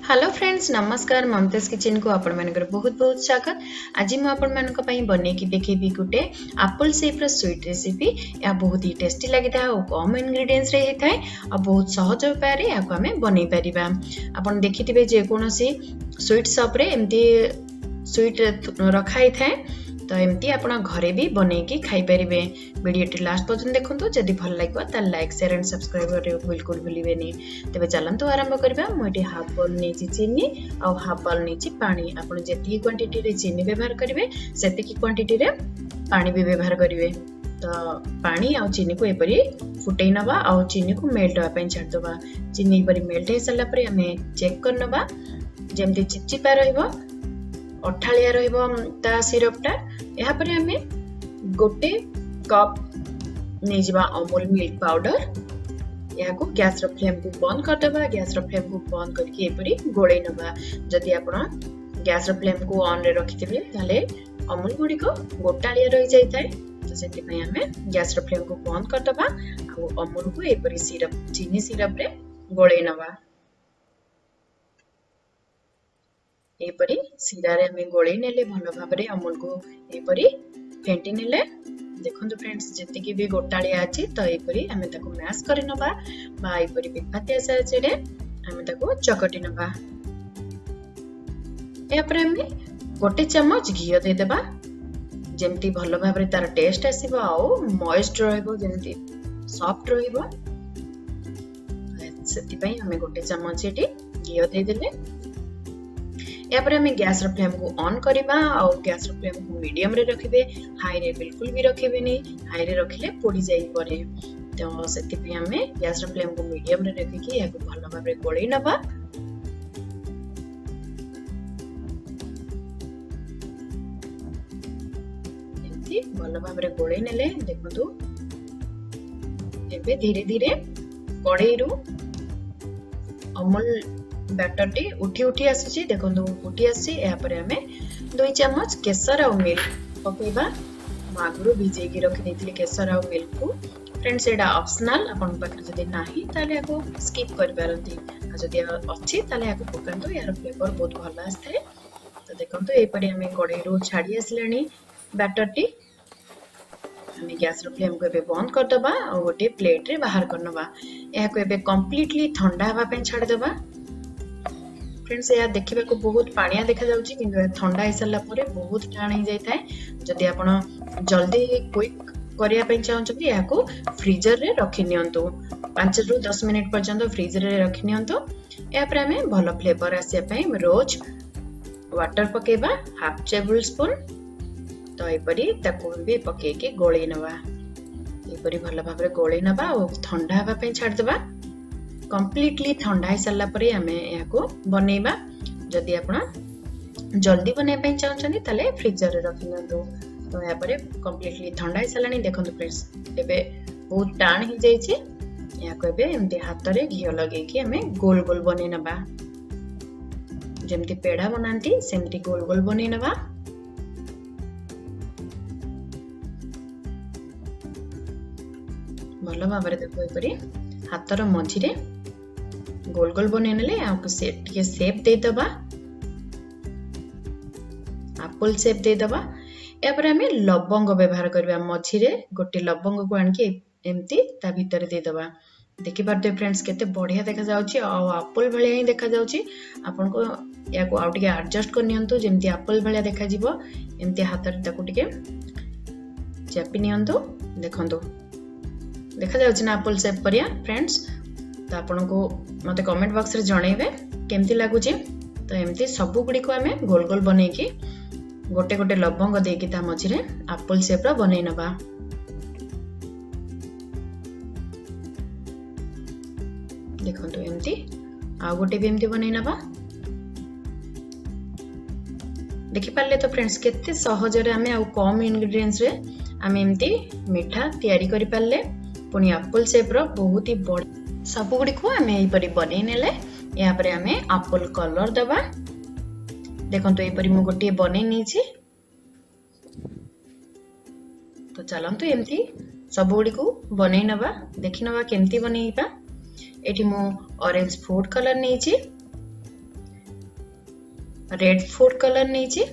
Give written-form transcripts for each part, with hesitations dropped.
Hello friends नमस्कार Mumtaz kitchen को आपण मानकर बहुत बहुत स्वागत। आज मैं आपण मानक पई बने की देखेबी गुटे एप्पल शेप रो स्वीट रेसिपी। या बहुत ही टेस्टी लगिथा और कम इंग्रेडिएंट्स रे हेथाय और बहुत सहज उपाय रे याको हमें बनै परिबा। आपण देखिथिबे जे कोनोसी स्वीट शॉप रे एम्ति स्वीट रखाई थाए तो एमती आपण घरे भी बने की खाई परिबे। वीडियो लास्ट पर्यंत देखंतु जदि भल लागबा त लाइक शेयर एंड सब्सक्राइब करे बिल्कुल भूलिबेनी। तबे चलंतु आरंभ करबा। मोटी हाफ बाउल नेची चीनी और हाफ बाउल नेची पानी। आपण जेती क्वांटिटी रे चीनी व्यवहार करिवे सेती की क्वांटिटी रे पानी भी व्यवहार करिवे। तो पानी और चीनी को एपरी फुटै नबा और चीनी को मेल्ट होआ पई छाड़ दबा। चीनी एपरी मेल्ट हे सला परे हमें चेक कर नबा जेमती चिपचिपा रहइबो अठालिया रहइबो ता सिरपटा। यहाँ पर हमें गोटे कप नहीं अमूल मिल्क पाउडर यहाँ को गैस फ्लेम को बंद कर दबा। गैस फ्लेम को बंद करके एपरी गोळे नबा। जदि आपण गैस फ्लेम को ऑन रे रखिथिबे ताले अमूल गुडी को गोटालिया रहि जाय थाए। तो सेति पय हमें गैस फ्लेम को बंद कर दबा और अमूल को एपरी सिरप चीनी सिरप रे गोळे नबा। एपरी सीधा रे हमें गोळे नेले भलो भाबरे अमूल को एपरी फेंटी नेले। देखंतु फ्रेंड्स जति की भी गोटालिया अछि तो एपरी हमें ताको मैश करि नबा बा एपरी पिपाते साचे रे हमें ताको चकटी नबा। एपरे हमें गोटे चम्मच घी दे देबा जेमती भलो भाबरे तार टेस्ट आसीबो आ मॉइस्ट रहइबो जेमती सॉफ्ट रहइबो। सेति पई हमें गोटे चम्मच एटी घी दे देले। यापर हमें गैस फ्लेम को ऑन करिबा और गैस फ्लेम को मीडियम रे रखिबे। हाई रे बिल्कुल भी रखिबेनी। हाई रे रखिले पोड़ी जाई परे। तो सेति पे हमें गैस फ्लेम को मीडियम रे रखि कि याको भलो भाबरे गोळै नबा। एंती भलो भाबरे गोळै नेले। देखंतु एबे धीरे धीरे कड़ाई रु अमूल बैटर टी उठी उठी आसी। देखो उठी आसी। यहाँ पर हमें 2 चम्मच केसर और मिल्क पकेबा। आगु भिजे रखी केसर और मिल्क को। फ्रेंड्स एटा ऑप्शनल आपन पाखरे जदि नाही ताले याको स्किप कर पारंती। जदि अछि ताले याको पकांतो यार फ्लेवर बहुत भल आस्ते। तो देखंतो ए परे हमें कड़ाई रो छाडी आसलानी बैटर टी। हमें गैस फ्लेम को एबे बंद कर दबा और गोटे प्लेट रे बाहर कर नबा। याको एबे कंप्लीटली ठंडा हवा पे छाड़ दबा। फ्रेंड्स या देखिबा को बहुत पानिया देखा जाउची किंतु ठंडा हिसला परे बहुत टाण ही जाय थाए। जदि आपण जल्दी क्विक करिया पे चाहउछथि याको फ्रीजर रे रखि नियंतु। 5 रु 10 मिनिट पर्यंत फ्रीजर रे रखि नियंतु। या पर हमें भलो फ्लेवर आसिया पे रोज वाटर पकेबा हाफ टेबल स्पून। तो एपरी ताको भी पके के गोळे नबा। एपरी भलो भाबरे गोळे नबा और ठंडा हवा पे छाड़ देबा। कंप्लीटली ठंडा ही सरला परे हमें याको बनेबा। जदि आपण जल्दी बने पे चाहछनी तले फ्रीजर रे रखि नंदो। तो या परे कंप्लीटली ठंडा ही सरलानी। देखंतु फ्रेंड्स एबे बहुत टाण ही जाय छी। याको एबे एमते हाथ रे घी लगे कि हमें गोल गोल बने नबा। जेमती पेड़ा बनांती सेमती गोल गोल बने नबा। भलो भाबरे देखो एपरी हाथ रो मझी रे गोल गोल बने नेले आपको शेप दे दबा। एप्पल शेप दे दबा। या पर हमें लवंग व्यवहार करबा। मझी रे गोटे लवंग को आनके एम्ति ता भीतर दे दबा। देखि पारते फ्रेंड्स केते बढ़िया देखा जाउची और एप्पल भलिया ही देखा जाउची। आपन को या को आउटिके एडजस्ट कर नियंतु जेमति एप्पल भलिया देखा जिवो। एम्ति हाथ रे ताको टिके चापी नियंतु। देखंतु देखा जाउची ना एप्पल शेप परिया फ्रेंड्स। तो आपन को मते कमेंट बॉक्स रे जणैबे केमती लागुची। तो एमती सब गुडी को हमें गोल गोल बनै की गोटे गोटे लवंग दे की ता मझी रे एप्पल शेप रो बनै नबा। देखंतु एमती आ गोटे भी एमती बनै नबा। देखि पाले तो फ्रेंड्स केते सहज रे हमें आ कम इंग्रेडिएंट्स रे हमें एमती मीठा तयारी करि पाले। पुनी एप्पल शेप रो बहुत ही बड़ सब गुडी को हमें एई परि बनै नेले। यहाँ पर हमें एप्पल कलर दबा। देखंतु एई परि मु गोटे बनै नी छी। तो चलंतु एमती सब गुडी को बनै नबा। देखि नबा केमती बनैबा। एठी मु ऑरेंज फूड कलर नै छी। रेड फूड कलर नहीं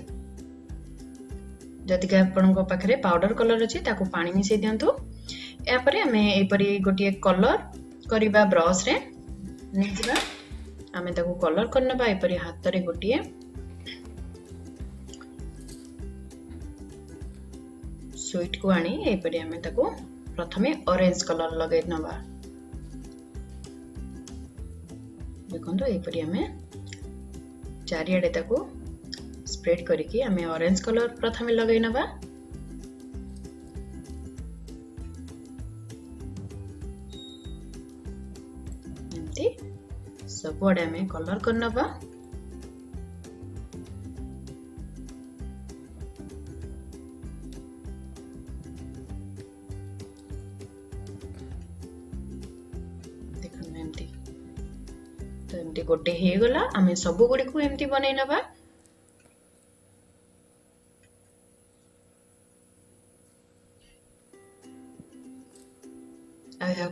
जदि आपनको पाखरे पाउडर कलर अच्छी ताको पानी मिसई दिंतु यापर आम एपरी गोटे कलर करवा ब्रश रे नहीं आम ताको कलर करनबा एपरी हाथ रे गोटे स्वीट को आनी एपरी आम ताको प्रथमे ऑरेंज कलर लगे नबा देखो एपरी आम चारियाडे ताको स्प्रेड करके आम ऑरेंज कलर प्रथमे लगे नबा एमती सब आड़े आम कलर करनबा देखो एमती तो एमती गोटे हे गला आम सब गुडी को एमती बनै नबा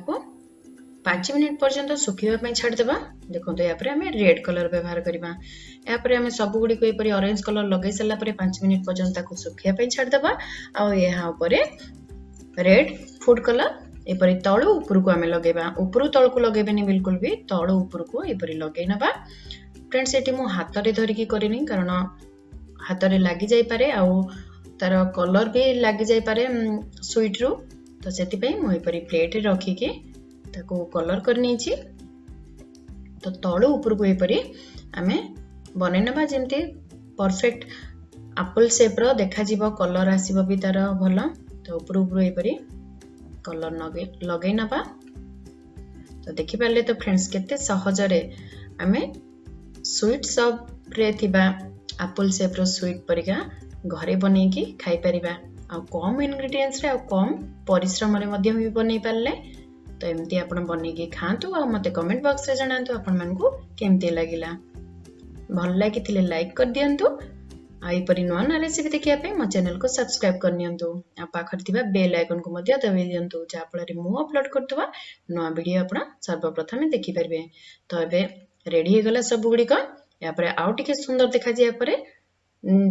को 5 मिनिट पर्यंत सुखिबा छाड़देबा देखो यापर आम रेड कलर व्यवहार करबा यापर आम सब गुडी को एपरी ऑरेंज कलर लगे सला परे 5 मिनिट पर्यंत ताको सुखिया छाड़देबा आ यहाँ उपरे रेड फूड कलर एपरी तळु ऊपर को आम लगेबा ऊपर तळ को लगेबेनी बिल्कुल भी तळु ऊपर को एपरी लगे नबा फ्रेंड्स एटी मु हाथ रे धरिकी करिनी कारण हाथ रे लागी जाई पारे आ तार कलर भी लागी जाई पारे स्वीट रू तो से मु एपरी प्लेट रे रखिकी ताको कलर करनी तो तळु ऊपर को एपरी आम बनै नबा जेमती परफेक्ट एप्पल शेप रो देखा जीवो कलर आसीबो भी तार भल तो ऊपर ऊपर एपरी कलर लगे नबा तो देखि पाले तो फ्रेंड्स केते सहज रे आमे स्वीट शॉप रे थिबा एप्पल शेप रो स्वीट परिका घरे बनै की खाई परिबा आ कम इंग्रेडिएंट्स रे आ कम परिश्रम रे मध्य भी बनै पाले तो एमती आपण बनै की खांतु आ मते कमेंट बॉक्स रे जणांतु आपण मानकु केमते लागिला भल लागिथिले लाइक कर दियंतु आई परि नुआ नुआ रेसिपी देखिया पे मो चैनल को सब्सक्राइब करनियंतु आ पाखर थिबा बेल आइकन को मध्य दबाइ दियंतु जा फଳରେ मु अपलोड करतबा नुआ वीडियो आपण सर्वप्रथमे देखि परबे तो एबे रेडी हे गला सब गुडी को या पर आउ टिके सुंदर देखा जिया परे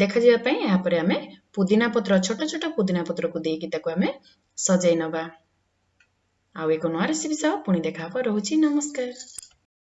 देखा जिया पई या पर हमें पुदीना पत्र छोट छोट पुदीना पत्र को देकी ताको हमें सजाई नबा आ एको नुआ रेसिपी सब पुनी देखा पर रहउची नमस्कार।